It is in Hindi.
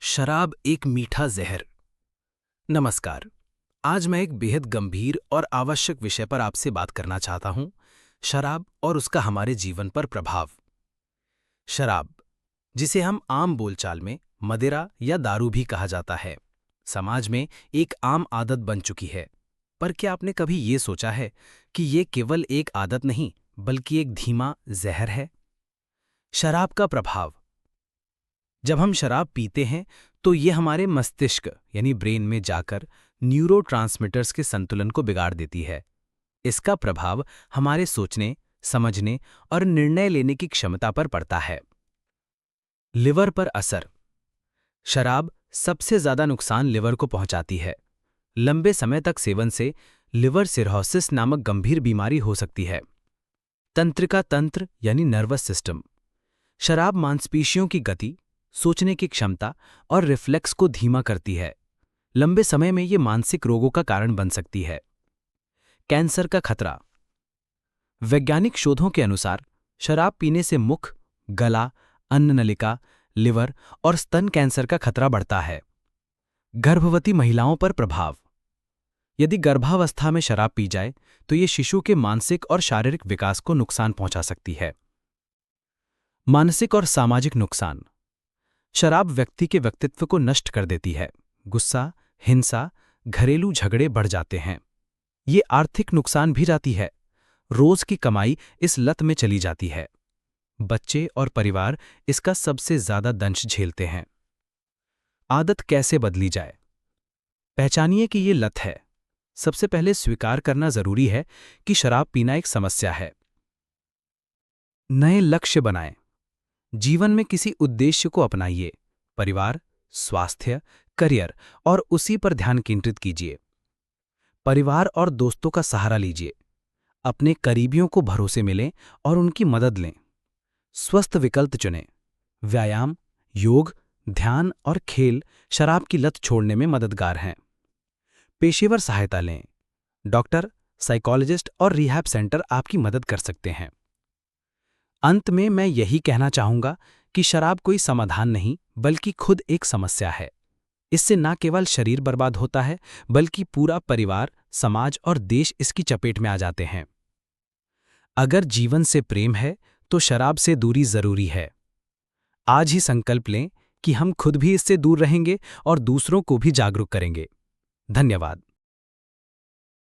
शराब एक मीठा जहर। नमस्कार। आज मैं एक बेहद गंभीर और आवश्यक विषय पर आपसे बात करना चाहता हूं, शराब और उसका हमारे जीवन पर प्रभाव। शराब, जिसे हम आम बोलचाल में मदिरा या दारू भी कहा जाता है, समाज में एक आम आदत बन चुकी है। पर क्या आपने कभी ये सोचा है कि ये केवल एक आदत नहीं, बल्कि एक धीमा जहर है? शराब का प्रभाव। जब हम शराब पीते हैं तो ये हमारे मस्तिष्क यानी ब्रेन में जाकर न्यूरोट्रांसमीटर्स के संतुलन को बिगाड़ देती है। इसका प्रभाव हमारे सोचने, समझने और निर्णय लेने की क्षमता पर पड़ता है। लिवर पर असर। शराब सबसे ज्यादा नुकसान लिवर को पहुंचाती है। लंबे समय तक सेवन से लिवर सिरहोसिस नामक गंभीर बीमारी हो सकती है। तंत्रिका तंत्र यानी नर्वस सिस्टम। शराब मांसपेशियों की गति, सोचने की क्षमता और रिफ्लेक्स को धीमा करती है। लंबे समय में ये मानसिक रोगों का कारण बन सकती है। कैंसर का खतरा। वैज्ञानिक शोधों के अनुसार शराब पीने से मुख, गला, अन्ननलिका, लिवर और स्तन कैंसर का खतरा बढ़ता है। गर्भवती महिलाओं पर प्रभाव। यदि गर्भावस्था में शराब पी जाए तो ये शिशु के मानसिक और शारीरिक विकास को नुकसान पहुंचा सकती है। मानसिक और सामाजिक नुकसान। शराब व्यक्ति के व्यक्तित्व को नष्ट कर देती है। गुस्सा, हिंसा, घरेलू झगड़े बढ़ जाते हैं। ये आर्थिक नुकसान भी जाती है। रोज की कमाई इस लत में चली जाती है। बच्चे और परिवार इसका सबसे ज्यादा दंश झेलते हैं। आदत कैसे बदली जाए? पहचानिए कि ये लत है। सबसे पहले स्वीकार करना जरूरी है कि शराब पीना एक समस्या है। नए लक्ष्य बनाएं। जीवन में किसी उद्देश्य को अपनाइए। परिवार, स्वास्थ्य, करियर और उसी पर ध्यान केंद्रित कीजिए। परिवार और दोस्तों का सहारा लीजिए। अपने करीबियों को भरोसे मिलें और उनकी मदद लें। स्वस्थ विकल्प चुनें। व्यायाम, योग, ध्यान और खेल शराब की लत छोड़ने में मददगार हैं। पेशेवर सहायता लें। डॉक्टर, साइकोलॉजिस्ट और रिहैब सेंटर आपकी मदद कर सकते हैं। अंत में मैं यही कहना चाहूंगा कि शराब कोई समाधान नहीं, बल्कि खुद एक समस्या है। इससे न केवल शरीर बर्बाद होता है, बल्कि पूरा परिवार, समाज और देश इसकी चपेट में आ जाते हैं। अगर जीवन से प्रेम है तो शराब से दूरी जरूरी है। आज ही संकल्प लें कि हम खुद भी इससे दूर रहेंगे और दूसरों को भी जागरूक करेंगे। धन्यवाद।